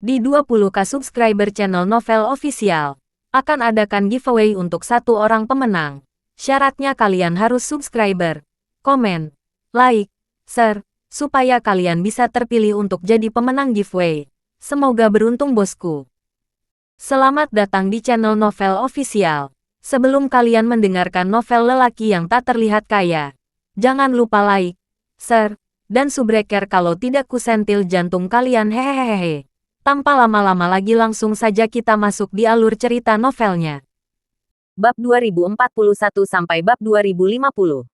Di 20k subscriber channel Novel Official, akan adakan giveaway untuk satu orang pemenang. Syaratnya kalian harus subscriber, komen, like, share, supaya kalian bisa terpilih untuk jadi pemenang giveaway. Semoga beruntung bosku. Selamat datang di channel Novel Official. Sebelum kalian mendengarkan novel lelaki yang tak terlihat kaya, jangan lupa like, share, dan subrek kalau tidak kusentil jantung kalian hehehehe. Tanpa lama-lama lagi langsung saja kita masuk di alur cerita novelnya. Bab 2041 sampai bab 2050.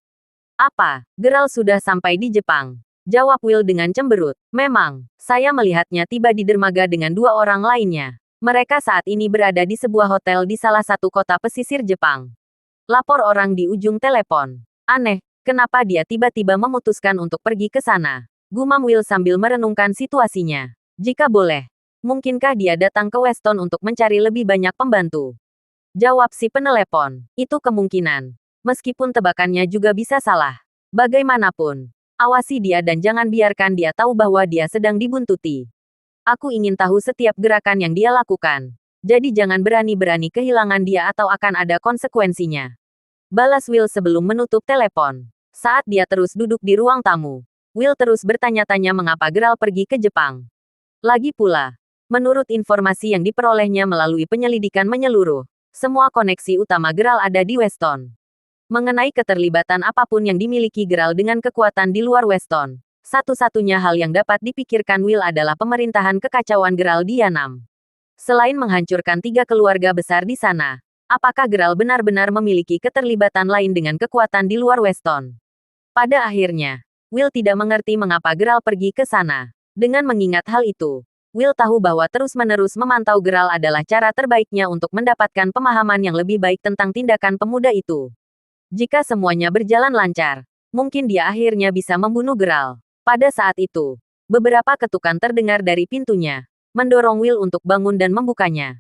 Apa? Geralt sudah sampai di Jepang? Jawab Will dengan cemberut. Memang, saya melihatnya tiba di dermaga dengan dua orang lainnya. Mereka saat ini berada di sebuah hotel di salah satu kota pesisir Jepang. Lapor orang di ujung telepon. Aneh, kenapa dia tiba-tiba memutuskan untuk pergi ke sana? Gumam Will sambil merenungkan situasinya. Jika boleh, mungkinkah dia datang ke Weston untuk mencari lebih banyak pembantu? Jawab si penelepon. Itu kemungkinan. Meskipun tebakannya juga bisa salah. Bagaimanapun, awasi dia dan jangan biarkan dia tahu bahwa dia sedang dibuntuti. Aku ingin tahu setiap gerakan yang dia lakukan. Jadi jangan berani-berani kehilangan dia atau akan ada konsekuensinya. Balas Will sebelum menutup telepon. Saat dia terus duduk di ruang tamu, Will terus bertanya-tanya mengapa Geralt pergi ke Jepang. Lagi pula, menurut informasi yang diperolehnya melalui penyelidikan menyeluruh, semua koneksi utama Geralt ada di Weston. Mengenai keterlibatan apapun yang dimiliki Geralt dengan kekuatan di luar Weston, satu-satunya hal yang dapat dipikirkan Will adalah pemerintahan kekacauan Geralt di Yanam. Selain menghancurkan 3 keluarga besar di sana, apakah Geralt benar-benar memiliki keterlibatan lain dengan kekuatan di luar Weston? Pada akhirnya, Will tidak mengerti mengapa Geralt pergi ke sana. Dengan mengingat hal itu, Will tahu bahwa terus-menerus memantau Geralt adalah cara terbaiknya untuk mendapatkan pemahaman yang lebih baik tentang tindakan pemuda itu. Jika semuanya berjalan lancar, mungkin dia akhirnya bisa membunuh Geralt. Pada saat itu, beberapa ketukan terdengar dari pintunya, mendorong Will untuk bangun dan membukanya.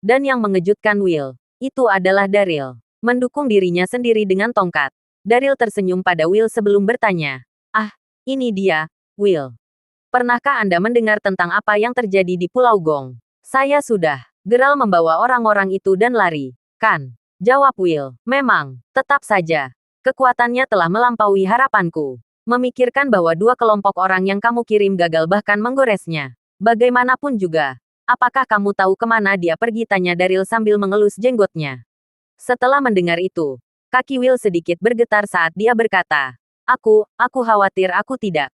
Dan yang mengejutkan Will, itu adalah Daryl, mendukung dirinya sendiri dengan tongkat. Daryl tersenyum pada Will sebelum bertanya, "Ah, ini dia, Will. Pernahkah Anda mendengar tentang apa yang terjadi di Pulau Gong?" "Saya sudah." Geralt membawa orang-orang itu dan lari, kan? Jawab Will. "Memang, tetap saja. Kekuatannya telah melampaui harapanku. Memikirkan bahwa 2 kelompok orang yang kamu kirim gagal bahkan menggoresnya. Bagaimanapun juga, apakah kamu tahu kemana dia pergi?" tanya Daryl sambil mengelus jenggotnya. Setelah mendengar itu, kaki Will sedikit bergetar saat dia berkata, Aku khawatir aku tidak."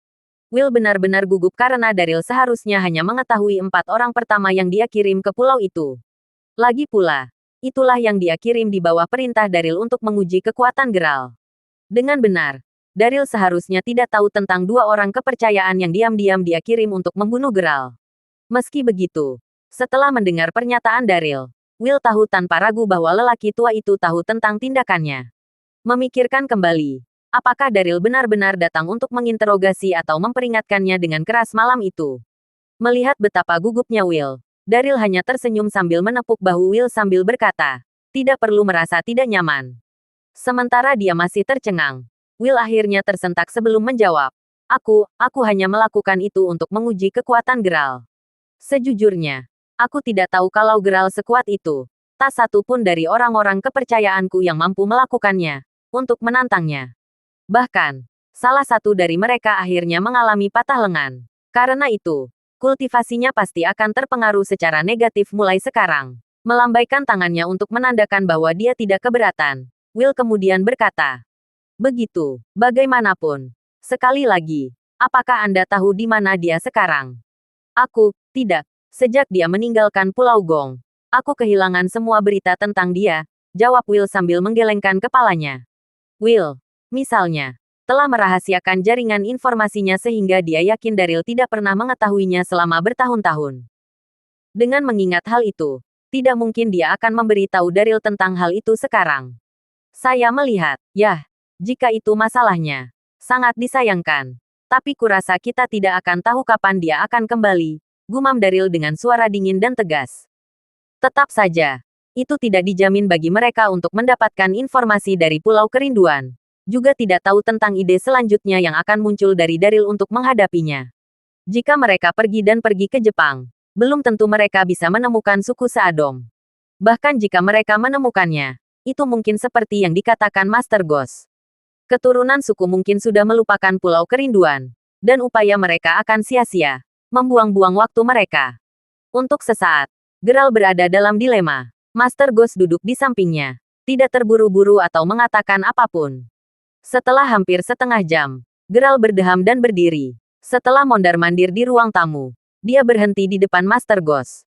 Will benar-benar gugup karena Daryl seharusnya hanya mengetahui 4 orang pertama yang dia kirim ke pulau itu. Lagi pula, itulah yang dia kirim di bawah perintah Daryl untuk menguji kekuatan Geralt. Dengan benar, Daryl seharusnya tidak tahu tentang 2 orang kepercayaan yang diam-diam dia kirim untuk membunuh Geralt. Meski begitu, setelah mendengar pernyataan Daryl, Will tahu tanpa ragu bahwa lelaki tua itu tahu tentang tindakannya. Memikirkan kembali, apakah Daryl benar-benar datang untuk menginterogasi atau memperingatkannya dengan keras malam itu? Melihat betapa gugupnya Will, Daryl hanya tersenyum sambil menepuk bahu Will sambil berkata, "Tidak perlu merasa tidak nyaman." Sementara dia masih tercengang, Will akhirnya tersentak sebelum menjawab, Aku hanya melakukan itu untuk menguji kekuatan Geralt. Sejujurnya, aku tidak tahu kalau Geralt sekuat itu. Tak satu pun dari orang-orang kepercayaanku yang mampu melakukannya, untuk menantangnya. Bahkan, salah satu dari mereka akhirnya mengalami patah lengan. Karena itu, kultivasinya pasti akan terpengaruh secara negatif mulai sekarang. Melambaikan tangannya untuk menandakan bahwa dia tidak keberatan, Will kemudian berkata, "Begitu, bagaimanapun. Sekali lagi, apakah Anda tahu di mana dia sekarang?" "Aku, tidak. Sejak dia meninggalkan Pulau Gong, aku kehilangan semua berita tentang dia," jawab Will sambil menggelengkan kepalanya. Will, misalnya, telah merahasiakan jaringan informasinya sehingga dia yakin Daryl tidak pernah mengetahuinya selama bertahun-tahun. Dengan mengingat hal itu, tidak mungkin dia akan memberitahu Daryl tentang hal itu sekarang. Saya melihat, jika itu masalahnya, sangat disayangkan. Tapi kurasa kita tidak akan tahu kapan dia akan kembali, gumam Daryl dengan suara dingin dan tegas. Tetap saja, itu tidak dijamin bagi mereka untuk mendapatkan informasi dari Pulau Kerinduan. Juga tidak tahu tentang ide selanjutnya yang akan muncul dari Daryl untuk menghadapinya. Jika mereka pergi ke Jepang, belum tentu mereka bisa menemukan suku Seadom. Bahkan jika mereka menemukannya, itu mungkin seperti yang dikatakan Master Ghost. Keturunan suku mungkin sudah melupakan Pulau Kerinduan, dan upaya mereka akan sia-sia, membuang-buang waktu mereka. Untuk sesaat, Geralt berada dalam dilema. Master Ghost duduk di sampingnya, tidak terburu-buru atau mengatakan apapun. Setelah hampir setengah jam, Geralt berdeham dan berdiri. Setelah mondar-mandir di ruang tamu, dia berhenti di depan Master Ghost.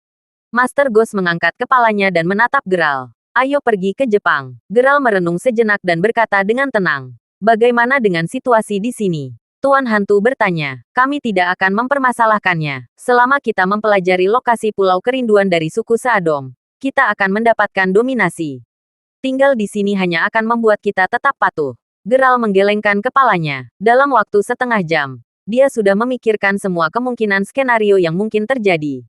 Master Ghost mengangkat kepalanya dan menatap Geralt. Ayo pergi ke Jepang. Geralt merenung sejenak dan berkata dengan tenang. Bagaimana dengan situasi di sini? Tuan Hantu bertanya. Kami tidak akan mempermasalahkannya. Selama kita mempelajari lokasi Pulau Kerinduan dari suku Seadom, kita akan mendapatkan dominasi. Tinggal di sini hanya akan membuat kita tetap patuh. Geralt menggelengkan kepalanya. Dalam waktu setengah jam, dia sudah memikirkan semua kemungkinan skenario yang mungkin terjadi.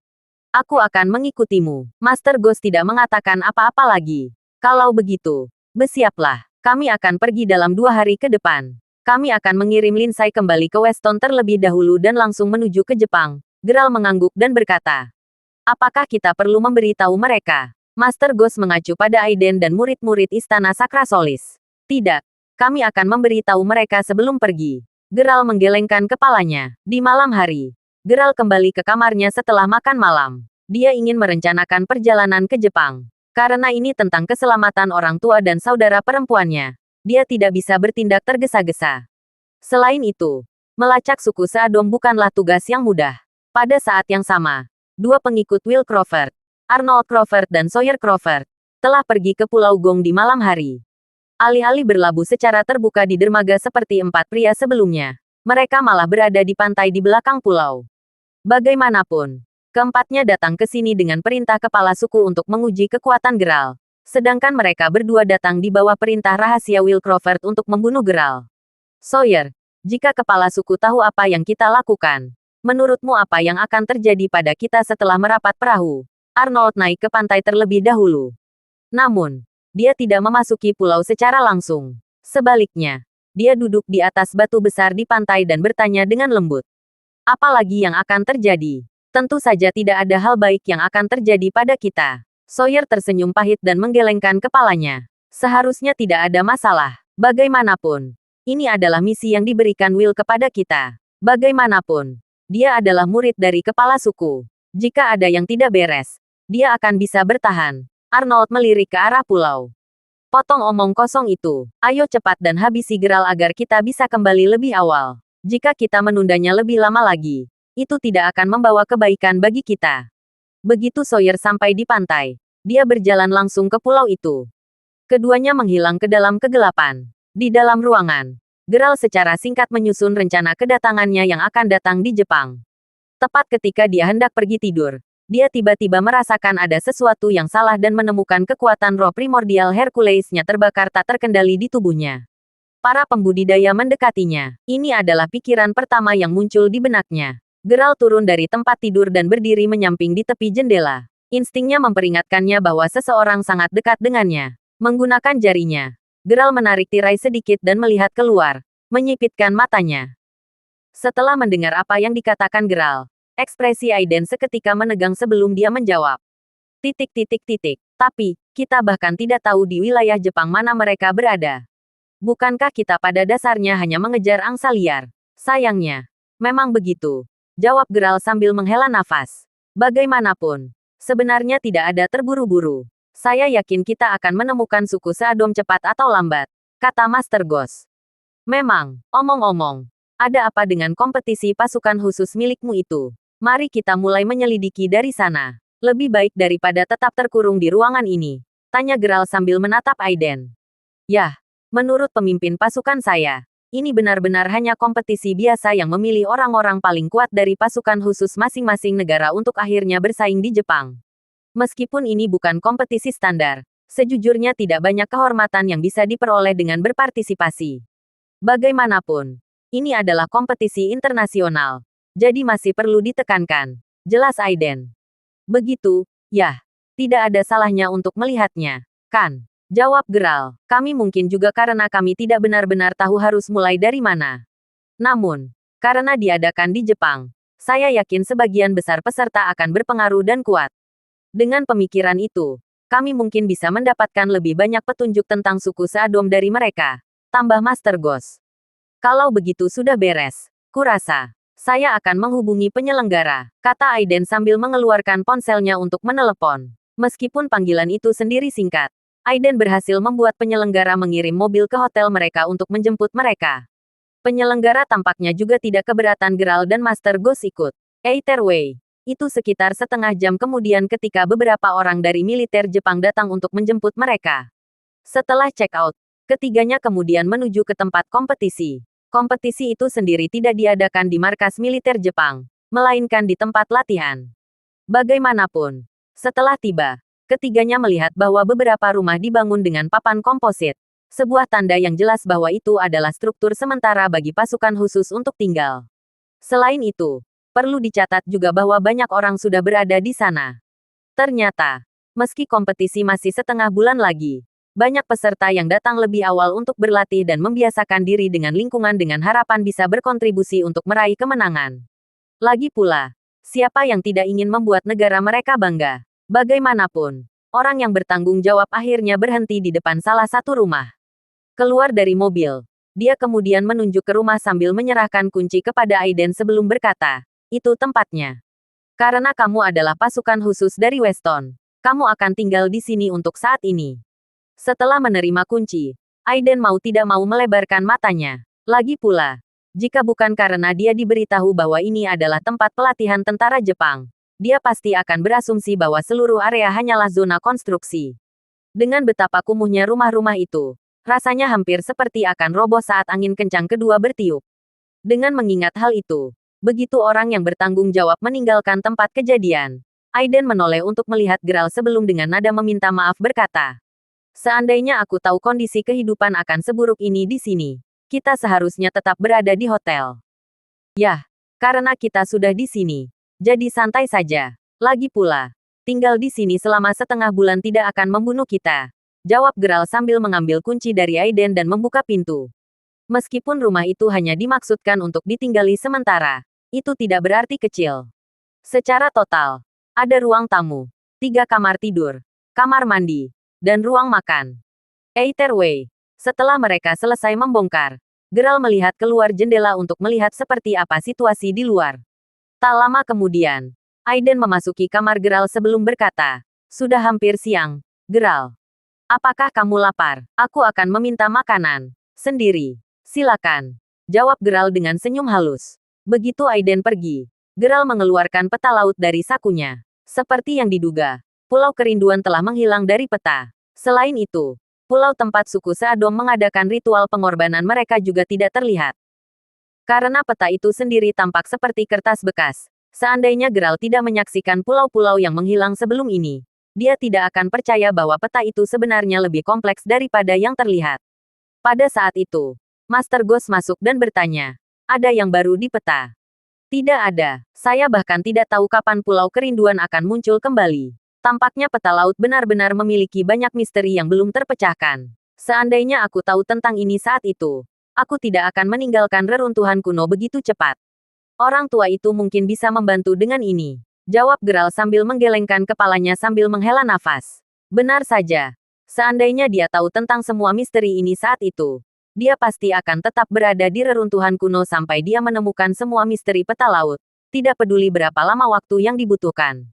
Aku akan mengikutimu. Master Ghost tidak mengatakan apa-apa lagi. Kalau begitu, bersiaplah. Kami akan pergi dalam 2 hari ke depan. Kami akan mengirim Lindsay kembali ke Weston terlebih dahulu dan langsung menuju ke Jepang. Geralt mengangguk dan berkata. Apakah kita perlu memberitahu mereka? Master Ghost mengacu pada Aiden dan murid-murid Istana Sakra Solis. Tidak. Kami akan memberitahu mereka sebelum pergi. Geralt menggelengkan kepalanya. Di malam hari, Geralt kembali ke kamarnya setelah makan malam. Dia ingin merencanakan perjalanan ke Jepang. Karena ini tentang keselamatan orang tua dan saudara perempuannya, dia tidak bisa bertindak tergesa-gesa. Selain itu, melacak suku Seadom bukanlah tugas yang mudah. Pada saat yang sama, 2 pengikut Will Crawford, Arnold Crawford dan Sawyer Crawford, telah pergi ke Pulau Gong di malam hari. Alih-alih berlabuh secara terbuka di dermaga seperti 4 pria sebelumnya, mereka malah berada di pantai di belakang pulau. Bagaimanapun, keempatnya datang ke sini dengan perintah kepala suku untuk menguji kekuatan Geralt. Sedangkan mereka berdua datang di bawah perintah rahasia Will Crawford untuk membunuh Geralt. Sawyer, jika kepala suku tahu apa yang kita lakukan, menurutmu apa yang akan terjadi pada kita setelah merapat perahu? Arnold naik ke pantai terlebih dahulu. Namun, dia tidak memasuki pulau secara langsung. Sebaliknya, dia duduk di atas batu besar di pantai dan bertanya dengan lembut. Apalagi yang akan terjadi? Tentu saja tidak ada hal baik yang akan terjadi pada kita. Sawyer tersenyum pahit dan menggelengkan kepalanya. Seharusnya tidak ada masalah. Bagaimanapun, ini adalah misi yang diberikan Will kepada kita. Bagaimanapun, dia adalah murid dari kepala suku. Jika ada yang tidak beres, dia akan bisa bertahan. Arnold melirik ke arah pulau. Potong omong kosong itu. Ayo cepat dan habisi Geralt agar kita bisa kembali lebih awal. Jika kita menundanya lebih lama lagi, itu tidak akan membawa kebaikan bagi kita. Begitu Sawyer sampai di pantai, dia berjalan langsung ke pulau itu. Keduanya menghilang ke dalam kegelapan. Di dalam ruangan, Geralt secara singkat menyusun rencana kedatangannya yang akan datang di Jepang. Tepat ketika dia hendak pergi tidur, dia tiba-tiba merasakan ada sesuatu yang salah dan menemukan kekuatan roh primordial Hercules-nya terbakar tak terkendali di tubuhnya. Para pembudidaya mendekatinya. Ini adalah pikiran pertama yang muncul di benaknya. Geralt turun dari tempat tidur dan berdiri menyamping di tepi jendela. Instingnya memperingatkannya bahwa seseorang sangat dekat dengannya. Menggunakan jarinya, Geralt menarik tirai sedikit dan melihat keluar, menyipitkan matanya. Setelah mendengar apa yang dikatakan Geralt, ekspresi Aiden seketika menegang sebelum dia menjawab. Tapi, kita bahkan tidak tahu di wilayah Jepang mana mereka berada. Bukankah kita pada dasarnya hanya mengejar angsa liar? Sayangnya, memang begitu. Jawab Geralt sambil menghela nafas. Bagaimanapun, sebenarnya tidak ada terburu-buru. Saya yakin kita akan menemukan suku Seadom cepat atau lambat, kata Master Ghost. Memang, omong-omong, ada apa dengan kompetisi pasukan khusus milikmu itu? Mari kita mulai menyelidiki dari sana. Lebih baik daripada tetap terkurung di ruangan ini, tanya Geralt sambil menatap Aiden. Yah, menurut pemimpin pasukan saya, ini benar-benar hanya kompetisi biasa yang memilih orang-orang paling kuat dari pasukan khusus masing-masing negara untuk akhirnya bersaing di Jepang. Meskipun ini bukan kompetisi standar, sejujurnya tidak banyak kehormatan yang bisa diperoleh dengan berpartisipasi. Bagaimanapun, ini adalah kompetisi internasional, jadi masih perlu ditekankan, jelas Aiden. Begitu, yah, tidak ada salahnya untuk melihatnya, kan? Jawab Geralt. Kami mungkin juga karena kami tidak benar-benar tahu harus mulai dari mana. Namun, karena diadakan di Jepang, Saya yakin sebagian besar peserta akan berpengaruh dan kuat. Dengan pemikiran itu, kami mungkin bisa mendapatkan lebih banyak petunjuk tentang suku seadom dari mereka. Tambah Master Ghost. Kalau begitu sudah beres. Kurasa, saya akan menghubungi penyelenggara, kata Aiden sambil mengeluarkan ponselnya untuk menelepon. Meskipun panggilan itu sendiri singkat, Aiden berhasil membuat penyelenggara mengirim mobil ke hotel mereka untuk menjemput mereka. Penyelenggara tampaknya juga tidak keberatan Geralt dan Master Ghost ikut. Either itu sekitar setengah jam kemudian ketika beberapa orang dari militer Jepang datang untuk menjemput mereka. Setelah check out, ketiganya kemudian menuju ke tempat kompetisi. Kompetisi itu sendiri tidak diadakan di markas militer Jepang, melainkan di tempat latihan. Bagaimanapun, setelah tiba, ketiganya melihat bahwa beberapa rumah dibangun dengan papan komposit. Sebuah tanda yang jelas bahwa itu adalah struktur sementara bagi pasukan khusus untuk tinggal. Selain itu, perlu dicatat juga bahwa banyak orang sudah berada di sana. Ternyata, meski kompetisi masih setengah bulan lagi, banyak peserta yang datang lebih awal untuk berlatih dan membiasakan diri dengan lingkungan dengan harapan bisa berkontribusi untuk meraih kemenangan. Lagi pula, siapa yang tidak ingin membuat negara mereka bangga? Bagaimanapun, orang yang bertanggung jawab akhirnya berhenti di depan salah satu rumah. Keluar dari mobil, dia kemudian menunjuk ke rumah sambil menyerahkan kunci kepada Aiden sebelum berkata, "Itu tempatnya. Karena kamu adalah pasukan khusus dari Weston, kamu akan tinggal di sini untuk saat ini." Setelah menerima kunci, Aiden mau tidak mau melebarkan matanya. Lagi pula, jika bukan karena dia diberitahu bahwa ini adalah tempat pelatihan tentara Jepang, dia pasti akan berasumsi bahwa seluruh area hanyalah zona konstruksi. Dengan betapa kumuhnya rumah-rumah itu, rasanya hampir seperti akan roboh saat angin kencang kedua bertiup. Dengan mengingat hal itu, begitu orang yang bertanggung jawab meninggalkan tempat kejadian, Aiden menoleh untuk melihat Geralt sebelum dengan nada meminta maaf berkata, "Seandainya aku tahu kondisi kehidupan akan seburuk ini di sini, kita seharusnya tetap berada di hotel. Yah, karena kita sudah di sini, jadi santai saja. Lagi pula, tinggal di sini selama setengah bulan tidak akan membunuh kita," jawab Geralt sambil mengambil kunci dari Aiden dan membuka pintu. Meskipun rumah itu hanya dimaksudkan untuk ditinggali sementara, itu tidak berarti kecil. Secara total, ada ruang tamu, 3 kamar tidur, kamar mandi, dan ruang makan. Either setelah mereka selesai membongkar, Geralt melihat keluar jendela untuk melihat seperti apa situasi di luar. Tak lama kemudian, Aiden memasuki kamar Geralt sebelum berkata, "Sudah hampir siang, Geralt. Apakah kamu lapar? Aku akan meminta makanan sendiri. Silakan," jawab Geralt dengan senyum halus. Begitu Aiden pergi, Geralt mengeluarkan peta laut dari sakunya. Seperti yang diduga, Pulau Kerinduan telah menghilang dari peta. Selain itu, pulau tempat suku seadom mengadakan ritual pengorbanan mereka juga tidak terlihat. Karena peta itu sendiri tampak seperti kertas bekas, seandainya Geralt tidak menyaksikan pulau-pulau yang menghilang sebelum ini, dia tidak akan percaya bahwa peta itu sebenarnya lebih kompleks daripada yang terlihat. Pada saat itu, Master Ghost masuk dan bertanya, "Ada yang baru di peta?" "Tidak ada. Saya bahkan tidak tahu kapan Pulau Kerinduan akan muncul kembali." Tampaknya peta laut benar-benar memiliki banyak misteri yang belum terpecahkan. Seandainya aku tahu tentang ini saat itu, aku tidak akan meninggalkan reruntuhan kuno begitu cepat. Orang tua itu mungkin bisa membantu dengan ini, jawab Geralt sambil menggelengkan kepalanya sambil menghela nafas. Benar saja. Seandainya dia tahu tentang semua misteri ini saat itu, dia pasti akan tetap berada di reruntuhan kuno sampai dia menemukan semua misteri peta laut. Tidak peduli berapa lama waktu yang dibutuhkan.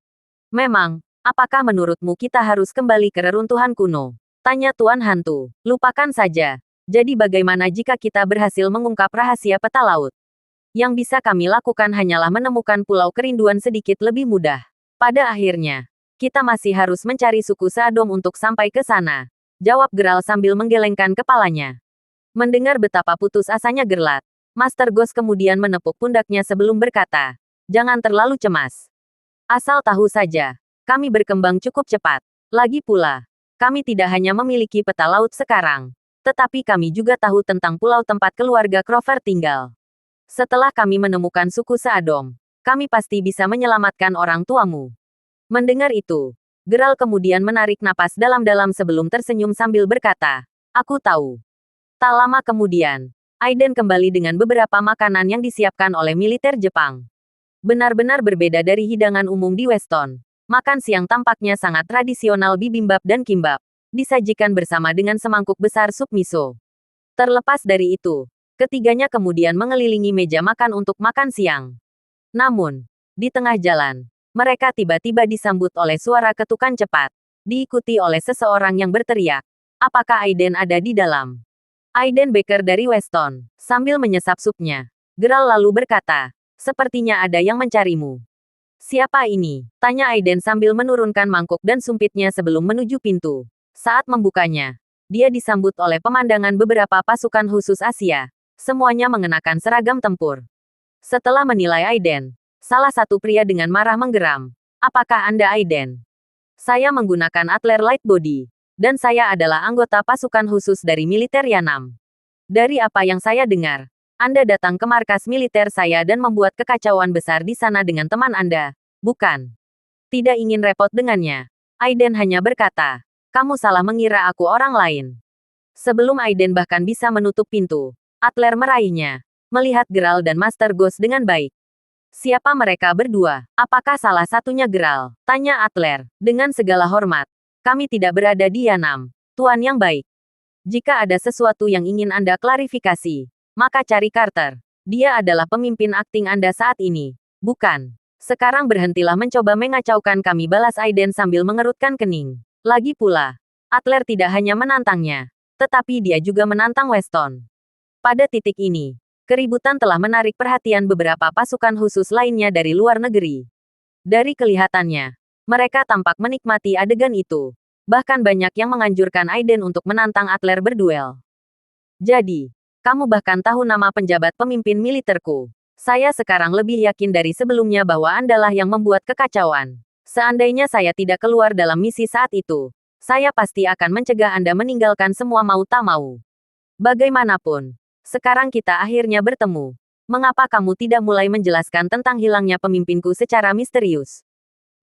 "Memang, apakah menurutmu kita harus kembali ke reruntuhan kuno?" tanya Tuan Hantu. "Lupakan saja. Jadi bagaimana jika kita berhasil mengungkap rahasia peta laut? Yang bisa kami lakukan hanyalah menemukan Pulau Kerinduan sedikit lebih mudah. Pada akhirnya, kita masih harus mencari suku seadom untuk sampai ke sana," jawab Geralt sambil menggelengkan kepalanya. Mendengar betapa putus asanya Geralt, Master Ghost kemudian menepuk pundaknya sebelum berkata, "Jangan terlalu cemas. Asal tahu saja, kami berkembang cukup cepat. Lagi pula, kami tidak hanya memiliki peta laut sekarang, tetapi kami juga tahu tentang pulau tempat keluarga Clover tinggal. Setelah kami menemukan suku seadom, kami pasti bisa menyelamatkan orang tuamu." Mendengar itu, Geralt kemudian menarik napas dalam-dalam sebelum tersenyum sambil berkata, "Aku tahu." Tak lama kemudian, Aiden kembali dengan beberapa makanan yang disiapkan oleh militer Jepang. Benar-benar berbeda dari hidangan umum di Weston. Makan siang tampaknya sangat tradisional bibimbap dan kimbap. Disajikan bersama dengan semangkuk besar sup miso. Terlepas dari itu, ketiganya kemudian mengelilingi meja makan untuk makan siang. Namun, di tengah jalan, mereka tiba-tiba disambut oleh suara ketukan cepat, diikuti oleh seseorang yang berteriak, "Apakah Aiden ada di dalam?" Aiden Baker dari Weston, sambil menyesap supnya. Geralt lalu berkata, "Sepertinya ada yang mencarimu." "Siapa ini?" tanya Aiden sambil menurunkan mangkuk dan sumpitnya sebelum menuju pintu. Saat membukanya, dia disambut oleh pemandangan beberapa pasukan khusus Asia. Semuanya mengenakan seragam tempur. Setelah menilai Aiden, salah satu pria dengan marah menggeram. "Apakah Anda Aiden?" "Saya menggunakan atler light body. Dan saya adalah anggota pasukan khusus dari militer Yanam. Dari apa yang saya dengar, Anda datang ke markas militer saya dan membuat kekacauan besar di sana dengan teman Anda, bukan?" "Tidak ingin repot dengannya." Aiden hanya berkata, "Kamu salah mengira aku orang lain." Sebelum Aiden bahkan bisa menutup pintu, Atler meraihnya. Melihat Geralt dan Master Ghost dengan baik. "Siapa mereka berdua? Apakah salah satunya Geralt?" tanya Atler, dengan segala hormat. "Kami tidak berada di Yanam, Tuan yang baik. Jika ada sesuatu yang ingin Anda klarifikasi, maka cari Carter. Dia adalah pemimpin akting Anda saat ini, bukan? Sekarang berhentilah mencoba mengacaukan kami," balas Aiden sambil mengerutkan kening. Lagi pula, Atler tidak hanya menantangnya, tetapi dia juga menantang Weston. Pada titik ini, keributan telah menarik perhatian beberapa pasukan khusus lainnya dari luar negeri. Dari kelihatannya, mereka tampak menikmati adegan itu. Bahkan banyak yang menganjurkan Aiden untuk menantang Atler berduel. "Jadi, kamu bahkan tahu nama penjabat pemimpin militerku. Saya sekarang lebih yakin dari sebelumnya bahwa Andalah yang membuat kekacauan. Seandainya saya tidak keluar dalam misi saat itu, saya pasti akan mencegah Anda meninggalkan semua mau tak mau. Bagaimanapun, sekarang kita akhirnya bertemu. Mengapa kamu tidak mulai menjelaskan tentang hilangnya pemimpinku secara misterius?"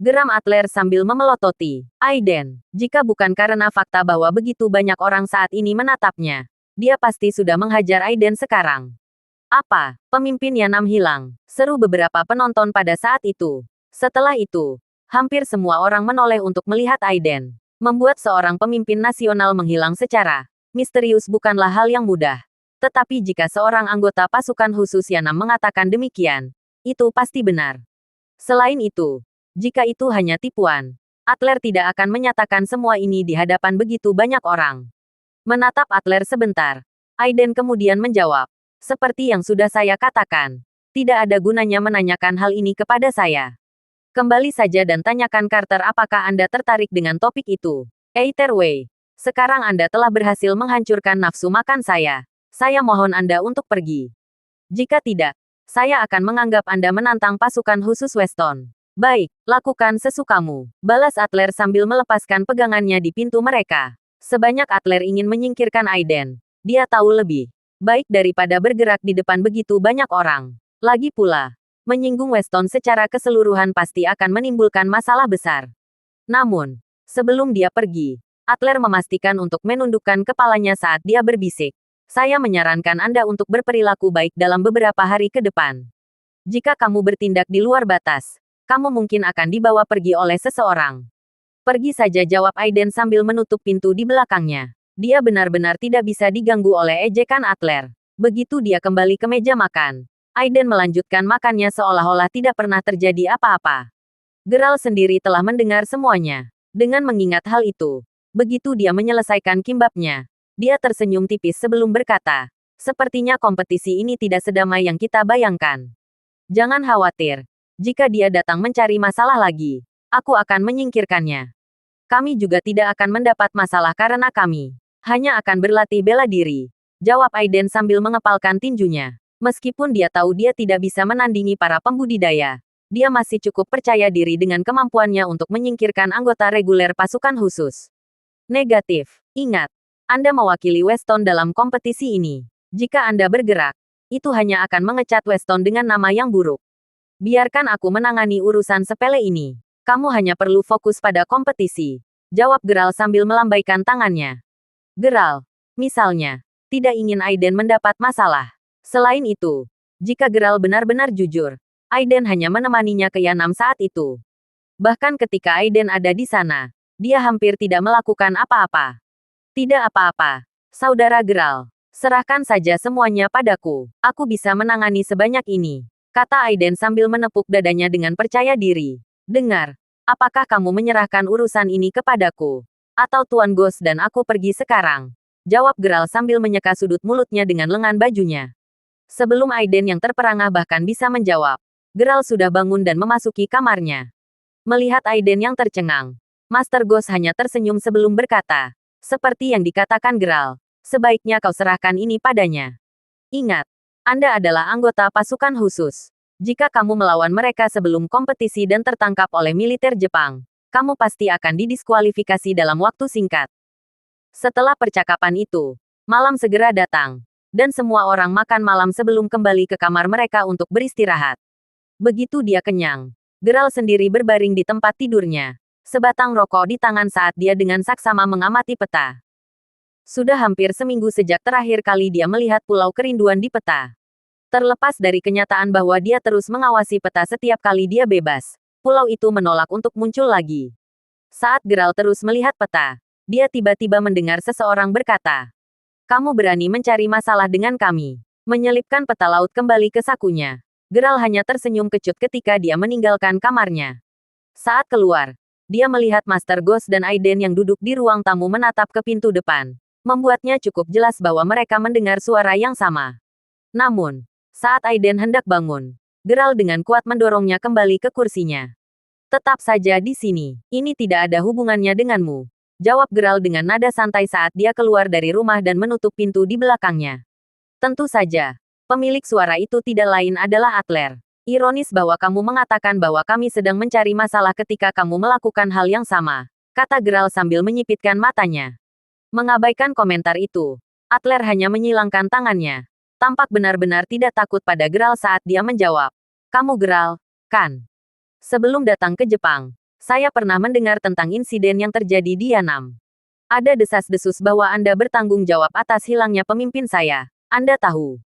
Geram Atler sambil memelototi Aiden. Jika bukan karena fakta bahwa begitu banyak orang saat ini menatapnya, dia pasti sudah menghajar Aiden sekarang. "Apa? Pemimpin Yanam hilang?" seru beberapa penonton pada saat itu. Setelah itu, hampir semua orang menoleh untuk melihat Aiden. Membuat seorang pemimpin nasional menghilang secara misterius bukanlah hal yang mudah. Tetapi jika seorang anggota pasukan khusus Yanam mengatakan demikian, itu pasti benar. Selain itu, jika itu hanya tipuan, Atler tidak akan menyatakan semua ini di hadapan begitu banyak orang. Menatap Atler sebentar, Aiden kemudian menjawab, "Seperti yang sudah saya katakan, tidak ada gunanya menanyakan hal ini kepada saya. Kembali saja dan tanyakan Carter apakah Anda tertarik dengan topik itu. Either way, sekarang Anda telah berhasil menghancurkan nafsu makan saya. Saya mohon Anda untuk pergi. Jika tidak, saya akan menganggap Anda menantang pasukan khusus Weston." "Baik, lakukan sesukamu," balas Atler sambil melepaskan pegangannya di pintu mereka. Sebanyak Atler ingin menyingkirkan Aiden, dia tahu lebih baik daripada bergerak di depan begitu banyak orang. Lagi pula, menyinggung Weston secara keseluruhan pasti akan menimbulkan masalah besar. Namun, sebelum dia pergi, Atler memastikan untuk menundukkan kepalanya saat dia berbisik. "Saya menyarankan Anda untuk berperilaku baik dalam beberapa hari ke depan. Jika kamu bertindak di luar batas, kamu mungkin akan dibawa pergi oleh seseorang." "Pergi saja," jawab Aiden sambil menutup pintu di belakangnya. Dia benar-benar tidak bisa diganggu oleh ejekan Atler. Begitu dia kembali ke meja makan, Aiden melanjutkan makannya seolah-olah tidak pernah terjadi apa-apa. Geralt sendiri telah mendengar semuanya. Dengan mengingat hal itu, begitu dia menyelesaikan kimbapnya, dia tersenyum tipis sebelum berkata, "Sepertinya kompetisi ini tidak sedamai yang kita bayangkan. Jangan khawatir. Jika dia datang mencari masalah lagi, aku akan menyingkirkannya. Kami juga tidak akan mendapat masalah karena kami hanya akan berlatih bela diri," jawab Aiden sambil mengepalkan tinjunya. Meskipun dia tahu dia tidak bisa menandingi para pembudidaya, dia masih cukup percaya diri dengan kemampuannya untuk menyingkirkan anggota reguler pasukan khusus. "Negatif. Ingat, Anda mewakili Weston dalam kompetisi ini. Jika Anda bergerak, itu hanya akan mengecat Weston dengan nama yang buruk. Biarkan aku menangani urusan sepele ini. Kamu hanya perlu fokus pada kompetisi," jawab Geralt sambil melambaikan tangannya. Geralt, misalnya, tidak ingin Aiden mendapat masalah. Selain itu, jika Geralt benar-benar jujur, Aiden hanya menemaninya ke Yanam saat itu. Bahkan ketika Aiden ada di sana, dia hampir tidak melakukan apa-apa. Tidak apa-apa, saudara Geralt. Serahkan saja semuanya padaku. Aku bisa menangani sebanyak ini, kata Aiden sambil menepuk dadanya dengan percaya diri. Dengar, apakah kamu menyerahkan urusan ini kepadaku? Atau Tuan Ghost dan aku pergi sekarang? Jawab Geralt sambil menyeka sudut mulutnya dengan lengan bajunya. Sebelum Aiden yang terperangah bahkan bisa menjawab, Geralt sudah bangun dan memasuki kamarnya. Melihat Aiden yang tercengang, Master Ghost hanya tersenyum sebelum berkata, seperti yang dikatakan Geralt, sebaiknya kau serahkan ini padanya. Ingat, Anda adalah anggota pasukan khusus. Jika kamu melawan mereka sebelum kompetisi dan tertangkap oleh militer Jepang, kamu pasti akan didiskualifikasi dalam waktu singkat. Setelah percakapan itu, malam segera datang, dan semua orang makan malam sebelum kembali ke kamar mereka untuk beristirahat. Begitu dia kenyang, Geralt sendiri berbaring di tempat tidurnya, sebatang rokok di tangan saat dia dengan saksama mengamati peta. Sudah hampir seminggu sejak terakhir kali dia melihat Pulau Kerinduan di peta. Terlepas dari kenyataan bahwa dia terus mengawasi peta setiap kali dia bebas, pulau itu menolak untuk muncul lagi. Saat Geralt terus melihat peta, dia tiba-tiba mendengar seseorang berkata, "Kamu berani mencari masalah dengan kami." Menyelipkan peta laut kembali ke sakunya. Geralt hanya tersenyum kecut ketika dia meninggalkan kamarnya. Saat keluar, dia melihat Master Ghost dan Aiden yang duduk di ruang tamu menatap ke pintu depan. Membuatnya cukup jelas bahwa mereka mendengar suara yang sama. Namun, saat Aiden hendak bangun, Geralt dengan kuat mendorongnya kembali ke kursinya. "Tetap saja di sini, ini tidak ada hubungannya denganmu," jawab Geralt dengan nada santai saat dia keluar dari rumah dan menutup pintu di belakangnya. "Tentu saja, pemilik suara itu tidak lain adalah Adler. Ironis bahwa kamu mengatakan bahwa kami sedang mencari masalah ketika kamu melakukan hal yang sama," kata Geralt sambil menyipitkan matanya. Mengabaikan komentar itu, Adler hanya menyilangkan tangannya. Tampak benar-benar tidak takut pada Geralt saat dia menjawab. "Kamu Geralt, kan? Sebelum datang ke Jepang, saya pernah mendengar tentang insiden yang terjadi di Yanam. Ada desas-desus bahwa Anda bertanggung jawab atas hilangnya pemimpin saya. Anda tahu.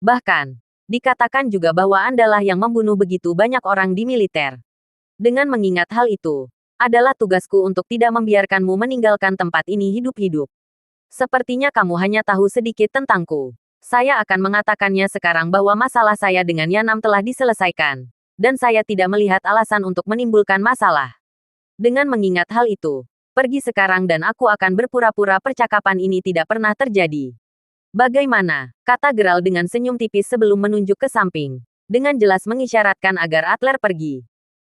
Bahkan, dikatakan juga bahwa Andalah yang membunuh begitu banyak orang di militer. Dengan mengingat hal itu, adalah tugasku untuk tidak membiarkanmu meninggalkan tempat ini hidup-hidup. Sepertinya kamu hanya tahu sedikit tentangku. Saya akan mengatakannya sekarang bahwa masalah saya dengan Yanam telah diselesaikan, dan saya tidak melihat alasan untuk menimbulkan masalah. Dengan mengingat hal itu, pergi sekarang dan aku akan berpura-pura percakapan ini tidak pernah terjadi." "Bagaimana?" kata Geralt dengan senyum tipis sebelum menunjuk ke samping, dengan jelas mengisyaratkan agar Adler pergi.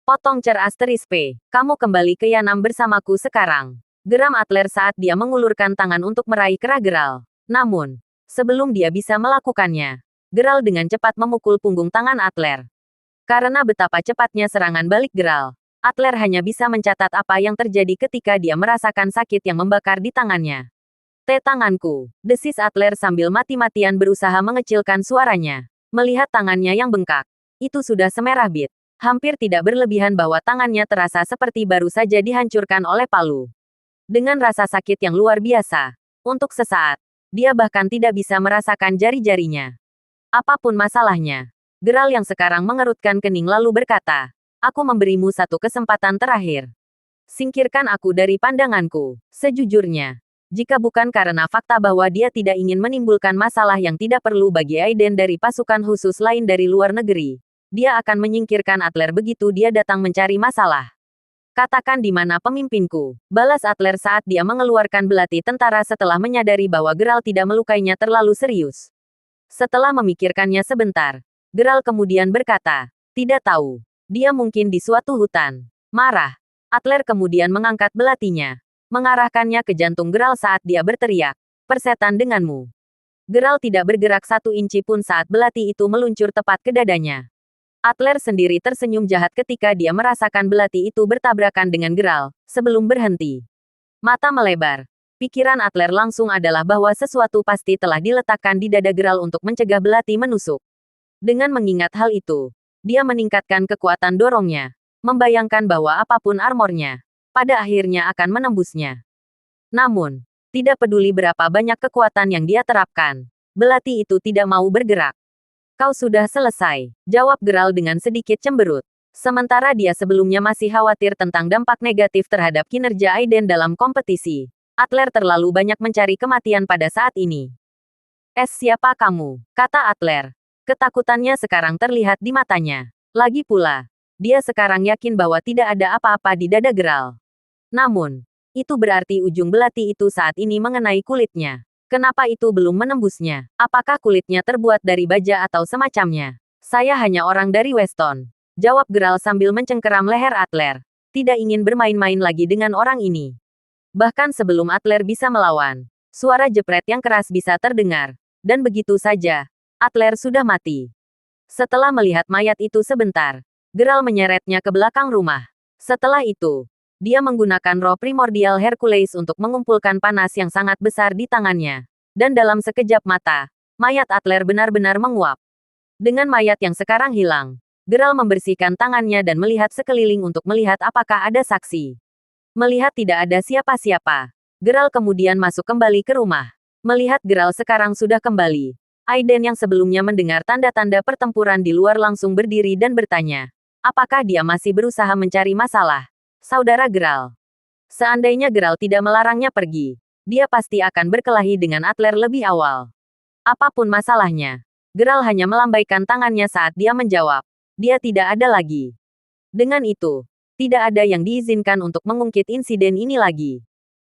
"Potong cer asteris P. Kamu kembali ke Yanam bersamaku sekarang," geram Adler saat dia mengulurkan tangan untuk meraih kerah Geralt. Namun, sebelum dia bisa melakukannya, Geralt dengan cepat memukul punggung tangan Adler. Karena betapa cepatnya serangan balik Geralt, Adler hanya bisa mencatat apa yang terjadi ketika dia merasakan sakit yang membakar di tangannya. Tanganku," desis Adler sambil mati-matian berusaha mengecilkan suaranya. Melihat tangannya yang bengkak, itu sudah semerah bit. Hampir tidak berlebihan bahwa tangannya terasa seperti baru saja dihancurkan oleh palu. Dengan rasa sakit yang luar biasa, untuk sesaat, dia bahkan tidak bisa merasakan jari-jarinya. "Apapun masalahnya," Geralt yang sekarang mengerutkan kening lalu berkata, "aku memberimu satu kesempatan terakhir. Singkirkan aku dari pandanganku." Sejujurnya, jika bukan karena fakta bahwa dia tidak ingin menimbulkan masalah yang tidak perlu bagi Aiden dari pasukan khusus lain dari luar negeri, dia akan menyingkirkan Adler begitu dia datang mencari masalah. "Katakan di mana pemimpinku," balas Adler saat dia mengeluarkan belati tentara setelah menyadari bahwa Geralt tidak melukainya terlalu serius. Setelah memikirkannya sebentar, Geralt kemudian berkata, "Tidak tahu. Dia mungkin di suatu hutan." Marah, Adler kemudian mengangkat belatinya, mengarahkannya ke jantung Geralt saat dia berteriak, "Persetan denganmu." Geralt tidak bergerak satu inci pun saat belati itu meluncur tepat ke dadanya. Adler sendiri tersenyum jahat ketika dia merasakan belati itu bertabrakan dengan Geralt, sebelum berhenti. Mata melebar. Pikiran Adler langsung adalah bahwa sesuatu pasti telah diletakkan di dada Geralt untuk mencegah belati menusuk. Dengan mengingat hal itu, dia meningkatkan kekuatan dorongnya, membayangkan bahwa apapun armornya, pada akhirnya akan menembusnya. Namun, tidak peduli berapa banyak kekuatan yang dia terapkan, belati itu tidak mau bergerak. Kau sudah selesai, jawab Geralt dengan sedikit cemberut. Sementara dia sebelumnya masih khawatir tentang dampak negatif terhadap kinerja Aiden dalam kompetisi. Adler terlalu banyak mencari kematian pada saat ini. Siapa kamu? Kata Adler. Ketakutannya sekarang terlihat di matanya. Lagi pula, dia sekarang yakin bahwa tidak ada apa-apa di dada Geralt. Namun, itu berarti ujung belati itu saat ini mengenai kulitnya. Kenapa itu belum menembusnya? Apakah kulitnya terbuat dari baja atau semacamnya? Saya hanya orang dari Weston. Jawab Geralt sambil mencengkeram leher Adler. Tidak ingin bermain-main lagi dengan orang ini. Bahkan sebelum Adler bisa melawan, suara jepret yang keras bisa terdengar. Dan begitu saja, Adler sudah mati. Setelah melihat mayat itu sebentar, Geralt menyeretnya ke belakang rumah. Setelah itu, dia menggunakan roh primordial Hercules untuk mengumpulkan panas yang sangat besar di tangannya. Dan dalam sekejap mata, mayat Adler benar-benar menguap. Dengan mayat yang sekarang hilang, Geralt membersihkan tangannya dan melihat sekeliling untuk melihat apakah ada saksi. Melihat tidak ada siapa-siapa, Geralt kemudian masuk kembali ke rumah. Melihat Geralt sekarang sudah kembali, Aiden yang sebelumnya mendengar tanda-tanda pertempuran di luar langsung berdiri dan bertanya, apakah dia masih berusaha mencari masalah? Saudara Geralt. Seandainya Geralt tidak melarangnya pergi, dia pasti akan berkelahi dengan Adler lebih awal. Apapun masalahnya, Geralt hanya melambaikan tangannya saat dia menjawab. Dia tidak ada lagi. Dengan itu, tidak ada yang diizinkan untuk mengungkit insiden ini lagi.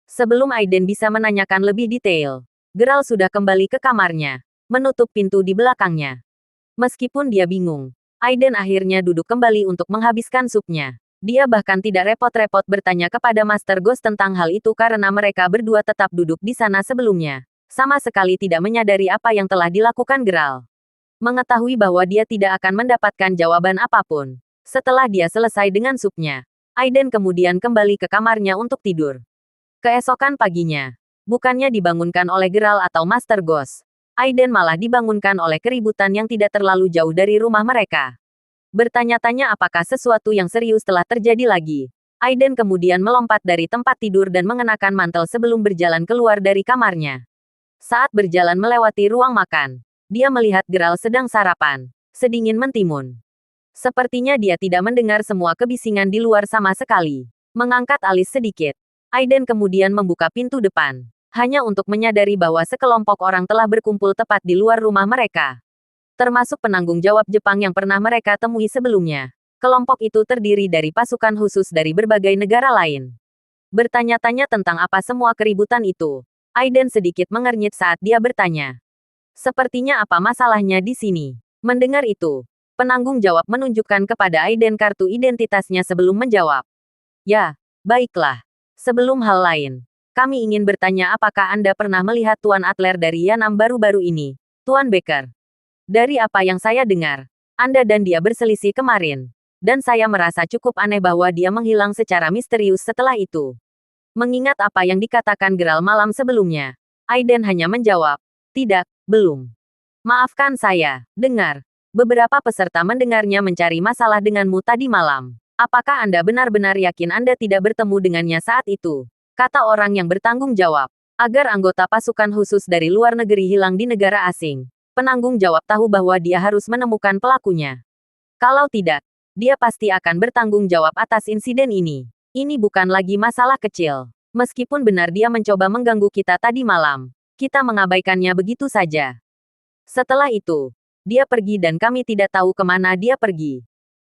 Sebelum Aiden bisa menanyakan lebih detail, Geralt sudah kembali ke kamarnya, menutup pintu di belakangnya. Meskipun dia bingung, Aiden akhirnya duduk kembali untuk menghabiskan supnya. Dia bahkan tidak repot-repot bertanya kepada Master Ghost tentang hal itu karena mereka berdua tetap duduk di sana sebelumnya. Sama sekali tidak menyadari apa yang telah dilakukan Geralt. Mengetahui bahwa dia tidak akan mendapatkan jawaban apapun. Setelah dia selesai dengan supnya, Aiden kemudian kembali ke kamarnya untuk tidur. Keesokan paginya, bukannya dibangunkan oleh Geralt atau Master Ghost, Aiden malah dibangunkan oleh keributan yang tidak terlalu jauh dari rumah mereka. Bertanya-tanya apakah sesuatu yang serius telah terjadi lagi. Aiden kemudian melompat dari tempat tidur dan mengenakan mantel sebelum berjalan keluar dari kamarnya. Saat berjalan melewati ruang makan, dia melihat Geralt sedang sarapan, sedingin mentimun. Sepertinya dia tidak mendengar semua kebisingan di luar sama sekali. Mengangkat alis sedikit, Aiden kemudian membuka pintu depan, hanya untuk menyadari bahwa sekelompok orang telah berkumpul tepat di luar rumah mereka. Termasuk penanggung jawab Jepang yang pernah mereka temui sebelumnya. Kelompok itu terdiri dari pasukan khusus dari berbagai negara lain. Bertanya-tanya tentang apa semua keributan itu, Aiden sedikit mengernyit saat dia bertanya. Sepertinya apa masalahnya di sini? Mendengar itu, penanggung jawab menunjukkan kepada Aiden kartu identitasnya sebelum menjawab. Ya, baiklah. Sebelum hal lain, kami ingin bertanya apakah Anda pernah melihat Tuan Adler dari Yanam baru-baru ini, Tuan Baker? Dari apa yang saya dengar, Anda dan dia berselisih kemarin. Dan saya merasa cukup aneh bahwa dia menghilang secara misterius setelah itu. Mengingat apa yang dikatakan Geralt malam sebelumnya, Aiden hanya menjawab, tidak, belum. Maafkan saya, dengar. Beberapa peserta mendengarnya mencari masalah denganmu tadi malam. Apakah Anda benar-benar yakin Anda tidak bertemu dengannya saat itu? Kata orang yang bertanggung jawab. Agar anggota pasukan khusus dari luar negeri hilang di negara asing, penanggung jawab tahu bahwa dia harus menemukan pelakunya. Kalau tidak, dia pasti akan bertanggung jawab atas insiden ini. Ini bukan lagi masalah kecil. Meskipun benar dia mencoba mengganggu kita tadi malam, kita mengabaikannya begitu saja. Setelah itu, dia pergi dan kami tidak tahu kemana dia pergi.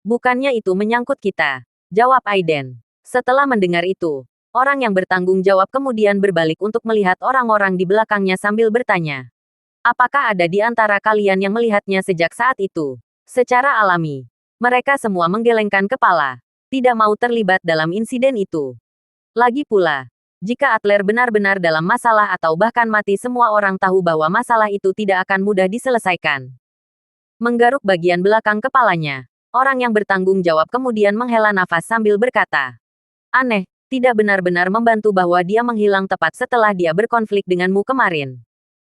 Bukannya itu menyangkut kita, jawab Aiden. Setelah mendengar itu, orang yang bertanggung jawab kemudian berbalik untuk melihat orang-orang di belakangnya sambil bertanya. Apakah ada di antara kalian yang melihatnya sejak saat itu? Secara alami, mereka semua menggelengkan kepala, tidak mau terlibat dalam insiden itu. Lagi pula, jika Adler benar-benar dalam masalah atau bahkan mati, semua orang tahu bahwa masalah itu tidak akan mudah diselesaikan. Menggaruk bagian belakang kepalanya, orang yang bertanggung jawab kemudian menghela nafas sambil berkata, aneh, tidak benar-benar membantu bahwa dia menghilang tepat setelah dia berkonflik denganmu kemarin.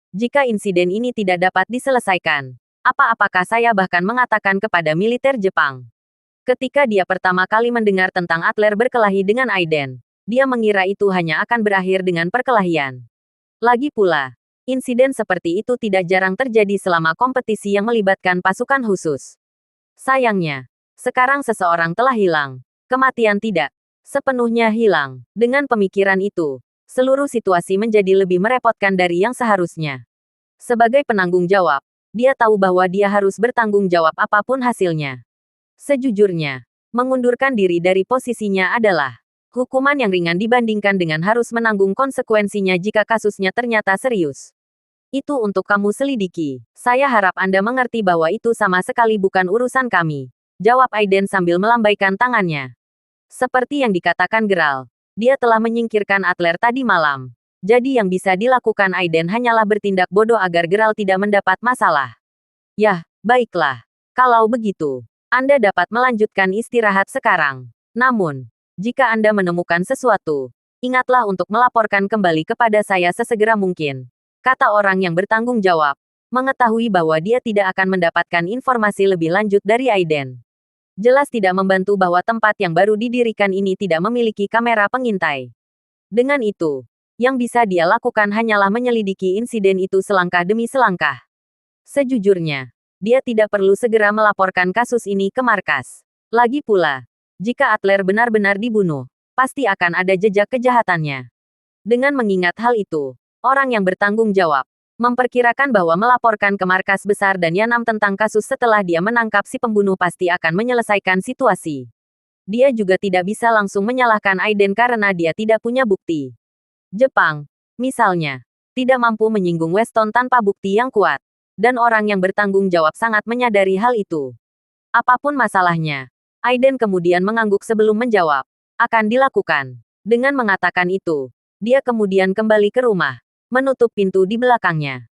Jika insiden ini tidak dapat diselesaikan, apakah saya bahkan mengatakan kepada militer Jepang? Ketika dia pertama kali mendengar tentang Adler berkelahi dengan Aiden, dia mengira itu hanya akan berakhir dengan perkelahian. Lagi pula, Insiden seperti itu tidak jarang terjadi selama kompetisi yang melibatkan pasukan khusus. Sayangnya, sekarang seseorang telah hilang. Kematian tidak sepenuhnya hilang. Dengan pemikiran itu, seluruh situasi menjadi lebih merepotkan dari yang seharusnya. Sebagai penanggung jawab, dia tahu bahwa dia harus bertanggung jawab apapun hasilnya. Sejujurnya, mengundurkan diri dari posisinya adalah hukuman yang ringan dibandingkan dengan harus menanggung konsekuensinya jika kasusnya ternyata serius. Itu untuk kamu selidiki. Saya harap Anda mengerti bahwa itu sama sekali bukan urusan kami. Jawab Aiden sambil melambaikan tangannya. Seperti yang dikatakan Geralt, dia telah menyingkirkan Adler tadi malam. Jadi yang bisa dilakukan Aiden hanyalah bertindak bodoh agar Geralt tidak mendapat masalah. Yah, baiklah. Kalau begitu, Anda dapat melanjutkan istirahat sekarang. Namun, jika Anda menemukan sesuatu, ingatlah untuk melaporkan kembali kepada saya sesegera mungkin. Kata orang yang bertanggung jawab, mengetahui bahwa dia tidak akan mendapatkan informasi lebih lanjut dari Aiden. Jelas tidak membantu bahwa tempat yang baru didirikan ini tidak memiliki kamera pengintai. Dengan itu, yang bisa dia lakukan hanyalah menyelidiki insiden itu selangkah demi selangkah. Sejujurnya, dia tidak perlu segera melaporkan kasus ini ke markas. Lagi pula, jika Adler benar-benar dibunuh, pasti akan ada jejak kejahatannya. Dengan mengingat hal itu, orang yang bertanggung jawab memperkirakan bahwa melaporkan ke markas besar dan Yanam tentang kasus setelah dia menangkap si pembunuh pasti akan menyelesaikan situasi. Dia juga tidak bisa langsung menyalahkan Aiden karena dia tidak punya bukti. Jepang, misalnya, tidak mampu menyinggung Weston tanpa bukti yang kuat. Dan orang yang bertanggung jawab sangat menyadari hal itu. Apapun masalahnya, Aiden kemudian mengangguk sebelum menjawab. Akan dilakukan. Dengan mengatakan itu, dia kemudian kembali ke rumah, menutup pintu di belakangnya.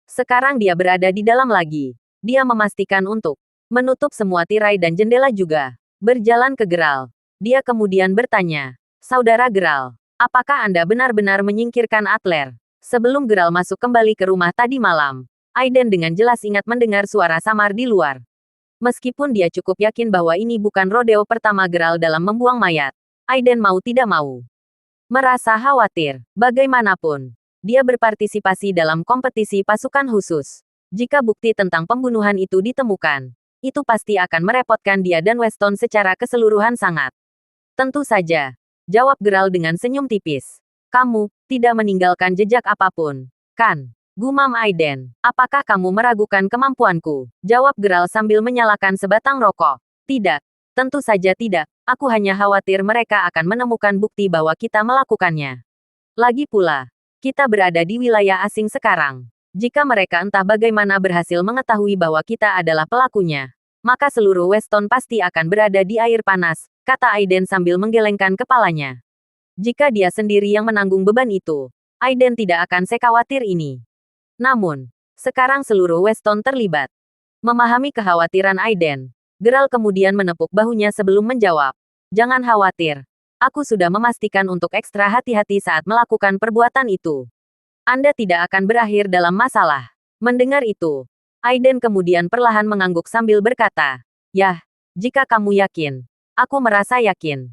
Sekarang dia berada di dalam lagi. Dia memastikan untuk menutup semua tirai dan jendela juga. Berjalan ke Geralt. Dia kemudian bertanya, "Saudara Geralt, apakah Anda benar-benar menyingkirkan Adler?" Sebelum Geralt masuk kembali ke rumah tadi malam, Aiden dengan jelas ingat mendengar suara samar di luar. Meskipun dia cukup yakin bahwa ini bukan rodeo pertama Geralt dalam membuang mayat, Aiden mau tidak mau merasa khawatir. Bagaimanapun, dia berpartisipasi dalam kompetisi pasukan khusus. Jika bukti tentang pembunuhan itu ditemukan, itu pasti akan merepotkan dia dan Weston secara keseluruhan sangat. Tentu saja, jawab Geralt dengan senyum tipis. Kamu tidak meninggalkan jejak apapun, kan? Gumam Aiden. Apakah kamu meragukan kemampuanku? Jawab Geralt sambil menyalakan sebatang rokok. Tidak. Tentu saja tidak. Aku hanya khawatir mereka akan menemukan bukti bahwa kita melakukannya. Lagi pula, kita berada di wilayah asing sekarang. Jika mereka entah bagaimana berhasil mengetahui bahwa kita adalah pelakunya, maka seluruh Weston pasti akan berada di air panas, kata Aiden sambil menggelengkan kepalanya. Jika dia sendiri yang menanggung beban itu, Aiden tidak akan sekhawatir ini. Namun, sekarang seluruh Weston terlibat. Memahami kekhawatiran Aiden, Geralt kemudian menepuk bahunya sebelum menjawab. Jangan khawatir. Aku sudah memastikan untuk ekstra hati-hati saat melakukan perbuatan itu. Anda tidak akan berakhir dalam masalah. Mendengar itu, Aiden kemudian perlahan mengangguk sambil berkata, "Yah, jika kamu yakin, aku merasa yakin."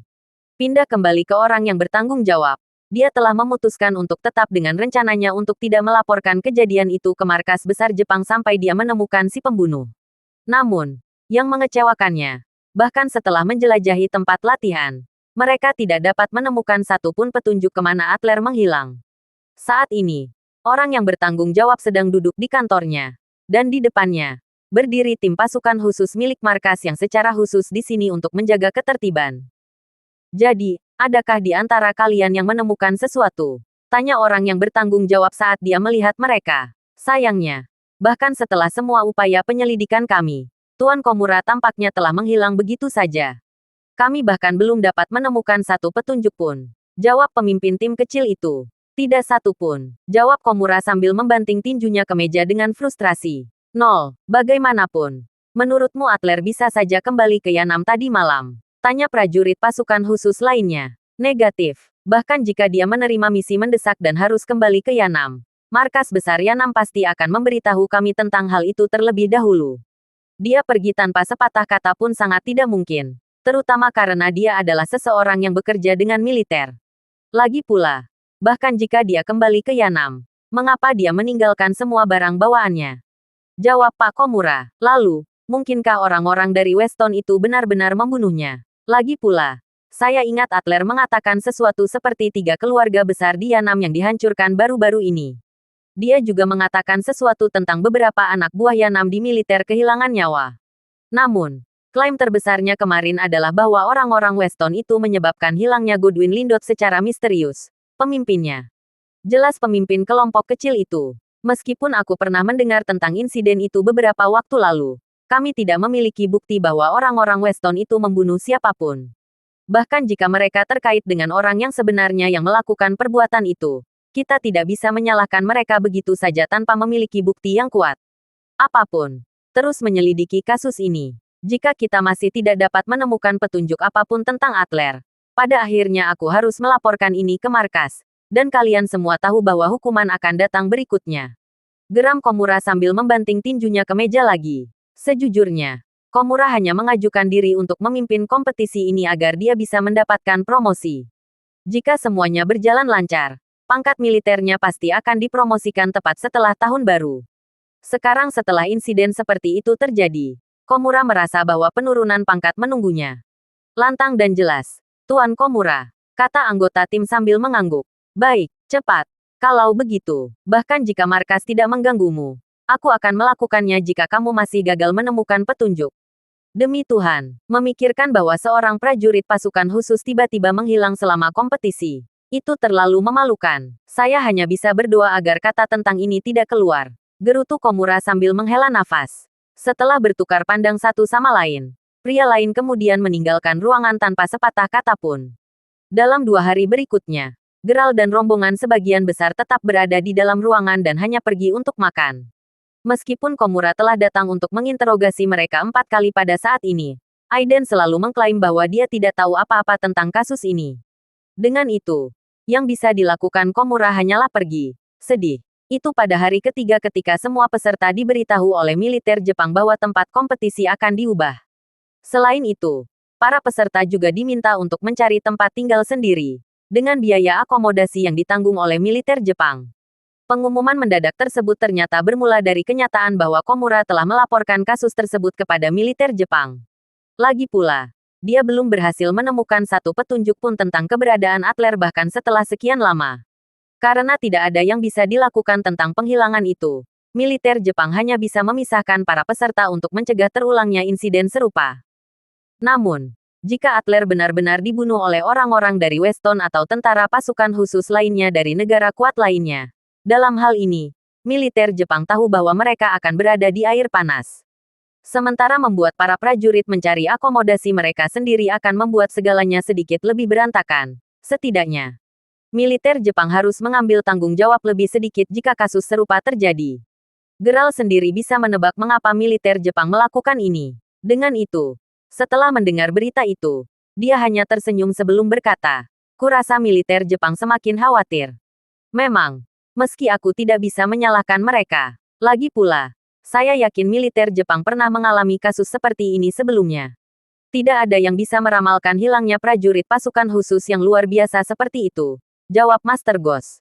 Pindah kembali ke orang yang bertanggung jawab. Dia telah memutuskan untuk tetap dengan rencananya untuk tidak melaporkan kejadian itu ke markas besar Jepang sampai dia menemukan si pembunuh. Namun, yang mengecewakannya, bahkan setelah menjelajahi tempat latihan, mereka tidak dapat menemukan satupun petunjuk kemana Adler menghilang. Saat ini, orang yang bertanggung jawab sedang duduk di kantornya. Dan di depannya, berdiri tim pasukan khusus milik markas yang secara khusus di sini untuk menjaga ketertiban. Jadi, adakah di antara kalian yang menemukan sesuatu? Tanya orang yang bertanggung jawab saat dia melihat mereka. Sayangnya, bahkan setelah semua upaya penyelidikan kami, Tuan Komura tampaknya telah menghilang begitu saja. Kami bahkan belum dapat menemukan satu petunjuk pun. Jawab pemimpin tim kecil itu. Tidak satu pun. Jawab Komura sambil membanting tinjunya ke meja dengan frustrasi. 0. Bagaimanapun, menurutmu Adler bisa saja kembali ke Yanam tadi malam? Tanya prajurit pasukan khusus lainnya. Negatif. Bahkan jika dia menerima misi mendesak dan harus kembali ke Yanam, markas besar Yanam pasti akan memberitahu kami tentang hal itu terlebih dahulu. Dia pergi tanpa sepatah kata pun sangat tidak mungkin. Terutama karena dia adalah seseorang yang bekerja dengan militer. Lagi pula, bahkan jika dia kembali ke Yanam, Mengapa dia meninggalkan semua barang bawaannya? Jawab Pak Komura. Lalu, mungkinkah orang-orang dari Weston itu benar-benar membunuhnya? Lagi pula, saya ingat Adler mengatakan sesuatu seperti 3 keluarga besar di Yanam yang dihancurkan baru-baru ini. Dia juga mengatakan sesuatu tentang beberapa anak buah Yanam di militer kehilangan nyawa. Namun, klaim terbesarnya kemarin adalah bahwa orang-orang Weston itu menyebabkan hilangnya Goodwin Lindot secara misterius. Pemimpinnya. Jelas pemimpin kelompok kecil itu. Meskipun aku pernah mendengar tentang insiden itu beberapa waktu lalu, kami tidak memiliki bukti bahwa orang-orang Weston itu membunuh siapapun. Bahkan jika mereka terkait dengan orang yang sebenarnya yang melakukan perbuatan itu, kita tidak bisa menyalahkan mereka begitu saja tanpa memiliki bukti yang kuat. Apapun. Terus menyelidiki kasus ini. Jika kita masih tidak dapat menemukan petunjuk apapun tentang Adler, pada akhirnya aku harus melaporkan ini ke markas. Dan kalian semua tahu bahwa hukuman akan datang berikutnya. Geram Komura sambil membanting tinjunya ke meja lagi. Sejujurnya, Komura hanya mengajukan diri untuk memimpin kompetisi ini agar dia bisa mendapatkan promosi. Jika semuanya berjalan lancar, pangkat militernya pasti akan dipromosikan tepat setelah tahun baru. Sekarang setelah insiden seperti itu terjadi, Komura merasa bahwa penurunan pangkat menunggunya. Lantang dan jelas, Tuan Komura, kata anggota tim sambil mengangguk. Baik, cepat. Kalau begitu, bahkan jika markas tidak mengganggumu, aku akan melakukannya jika kamu masih gagal menemukan petunjuk. Demi Tuhan, memikirkan bahwa seorang prajurit pasukan khusus tiba-tiba menghilang selama kompetisi. Itu terlalu memalukan. Saya hanya bisa berdoa agar kata tentang ini tidak keluar. Gerutu Komura sambil menghela nafas. Setelah bertukar pandang satu sama lain, pria lain kemudian meninggalkan ruangan tanpa sepatah kata pun. Dalam 2 hari berikutnya, Gerald dan rombongan sebagian besar tetap berada di dalam ruangan dan hanya pergi untuk makan. Meskipun Komura telah datang untuk menginterogasi mereka 4 kali pada saat ini, Aiden selalu mengklaim bahwa dia tidak tahu apa-apa tentang kasus ini. Dengan itu, yang bisa dilakukan Komura hanyalah pergi. Sedih. Itu pada hari ketiga ketika semua peserta diberitahu oleh militer Jepang bahwa tempat kompetisi akan diubah. Selain itu, para peserta juga diminta untuk mencari tempat tinggal sendiri, dengan biaya akomodasi yang ditanggung oleh militer Jepang. Pengumuman mendadak tersebut ternyata bermula dari kenyataan bahwa Komura telah melaporkan kasus tersebut kepada militer Jepang. Lagi pula, dia belum berhasil menemukan satu petunjuk pun tentang keberadaan Adler bahkan setelah sekian lama. Karena tidak ada yang bisa dilakukan tentang penghilangan itu, militer Jepang hanya bisa memisahkan para peserta untuk mencegah terulangnya insiden serupa. Namun, jika Adler benar-benar dibunuh oleh orang-orang dari Weston atau tentara pasukan khusus lainnya dari negara kuat lainnya, dalam hal ini, militer Jepang tahu bahwa mereka akan berada di air panas. Sementara membuat para prajurit mencari akomodasi mereka sendiri akan membuat segalanya sedikit lebih berantakan. Setidaknya, militer Jepang harus mengambil tanggung jawab lebih sedikit jika kasus serupa terjadi. Gerald sendiri bisa menebak mengapa militer Jepang melakukan ini. Dengan itu, setelah mendengar berita itu, dia hanya tersenyum sebelum berkata, "Kurasa militer Jepang semakin khawatir. Memang, meski aku tidak bisa menyalahkan mereka. Lagi pula, saya yakin militer Jepang pernah mengalami kasus seperti ini sebelumnya. Tidak ada yang bisa meramalkan hilangnya prajurit pasukan khusus yang luar biasa seperti itu," jawab Master Ghost.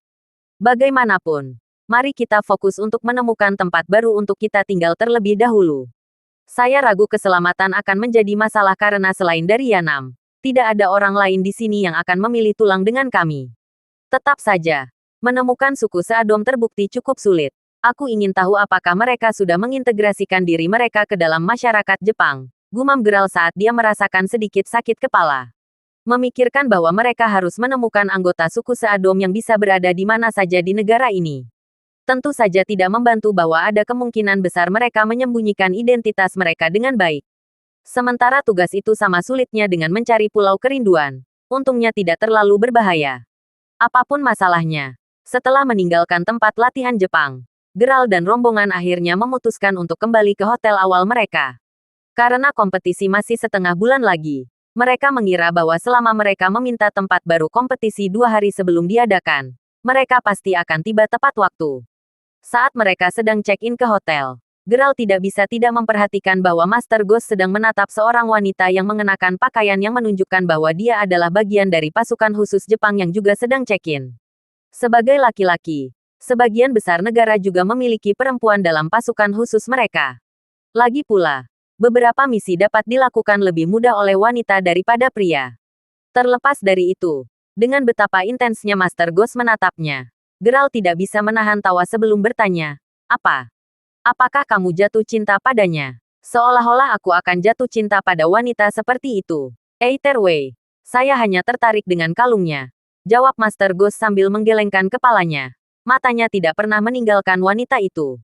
"Bagaimanapun, mari kita fokus untuk menemukan tempat baru untuk kita tinggal terlebih dahulu. Saya ragu keselamatan akan menjadi masalah karena selain dari Yanam, tidak ada orang lain di sini yang akan memilih tulang dengan kami. Tetap saja, menemukan suku Seadom terbukti cukup sulit. Aku ingin tahu apakah mereka sudah mengintegrasikan diri mereka ke dalam masyarakat Jepang," gumam Gerald saat dia merasakan sedikit sakit kepala. Memikirkan bahwa mereka harus menemukan anggota suku Seadom yang bisa berada di mana saja di negara ini. Tentu saja tidak membantu bahwa ada kemungkinan besar mereka menyembunyikan identitas mereka dengan baik. Sementara tugas itu sama sulitnya dengan mencari pulau kerinduan. Untungnya tidak terlalu berbahaya. Apapun masalahnya, setelah meninggalkan tempat latihan Jepang, Gerald dan rombongan akhirnya memutuskan untuk kembali ke hotel awal mereka. Karena kompetisi masih setengah bulan lagi, mereka mengira bahwa selama mereka meminta tempat baru kompetisi 2 hari sebelum diadakan, mereka pasti akan tiba tepat waktu. Saat mereka sedang check-in ke hotel, Gerald tidak bisa tidak memperhatikan bahwa Master Ghost sedang menatap seorang wanita yang mengenakan pakaian yang menunjukkan bahwa dia adalah bagian dari pasukan khusus Jepang yang juga sedang check-in. Sebagai laki-laki, Sebagian besar negara juga memiliki perempuan dalam pasukan khusus mereka. Lagi pula, beberapa misi dapat dilakukan lebih mudah oleh wanita daripada pria. Terlepas dari itu, dengan betapa intensnya Master Ghost menatapnya, Geralt tidak bisa menahan tawa sebelum bertanya, "Apa? Apakah kamu jatuh cinta padanya? Seolah-olah aku akan jatuh cinta pada wanita seperti itu." "Either saya hanya tertarik dengan kalungnya," jawab Master Ghost sambil menggelengkan kepalanya. Matanya tidak pernah meninggalkan wanita itu.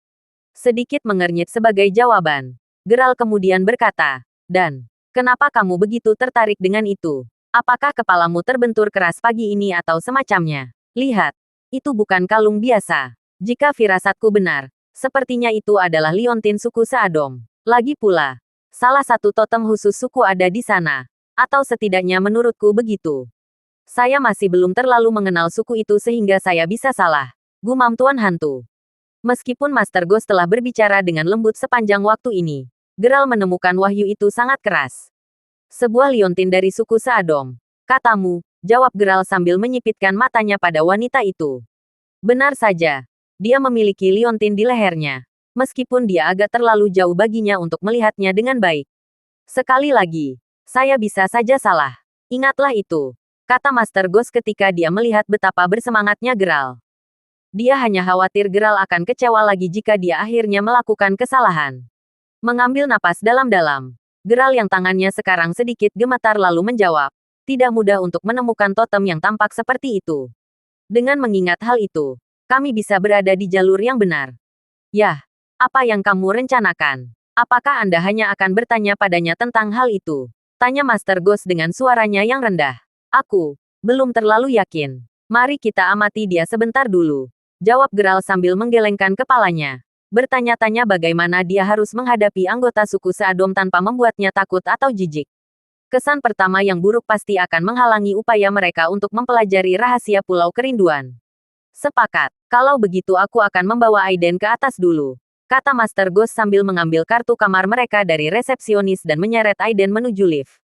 Sedikit mengernyit sebagai jawaban. Geralt kemudian berkata, "Dan, kenapa kamu begitu tertarik dengan itu? Apakah kepalamu terbentur keras pagi ini atau semacamnya? Lihat, itu bukan kalung biasa. Jika firasatku benar, sepertinya itu adalah liontin suku Seadom. Lagi pula, salah satu totem khusus suku ada di sana. Atau setidaknya menurutku begitu. Saya masih belum terlalu mengenal suku itu sehingga saya bisa salah," gumam Tuan Hantu. Meskipun Master Ghost telah berbicara dengan lembut sepanjang waktu ini, Geralt menemukan wahyu itu sangat keras. "Sebuah liontin dari suku Seadom, katamu," jawab Geralt sambil menyipitkan matanya pada wanita itu. Benar saja, dia memiliki liontin di lehernya, meskipun dia agak terlalu jauh baginya untuk melihatnya dengan baik. "Sekali lagi, saya bisa saja salah. Ingatlah itu," kata Master Ghost ketika dia melihat betapa bersemangatnya Geralt. Dia hanya khawatir Geralt akan kecewa lagi jika dia akhirnya melakukan kesalahan. Mengambil napas dalam-dalam, Geralt yang tangannya sekarang sedikit gemetar lalu menjawab, "Tidak mudah untuk menemukan totem yang tampak seperti itu. Dengan mengingat hal itu, kami bisa berada di jalur yang benar." "Yah, apa yang kamu rencanakan? Apakah Anda hanya akan bertanya padanya tentang hal itu?" tanya Master Ghost dengan suaranya yang rendah. "Aku belum terlalu yakin. Mari kita amati dia sebentar dulu," jawab Geralt sambil menggelengkan kepalanya. Bertanya-tanya bagaimana dia harus menghadapi anggota suku Seadom tanpa membuatnya takut atau jijik. Kesan pertama yang buruk pasti akan menghalangi upaya mereka untuk mempelajari rahasia Pulau Kerinduan. "Sepakat, kalau begitu aku akan membawa Aiden ke atas dulu," kata Master Ghost sambil mengambil kartu kamar mereka dari resepsionis dan menyeret Aiden menuju lift.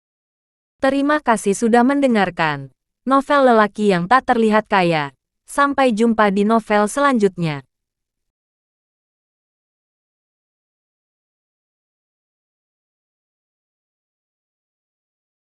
Terima kasih sudah mendengarkan novel lelaki yang tak terlihat kaya. Sampai jumpa di novel selanjutnya.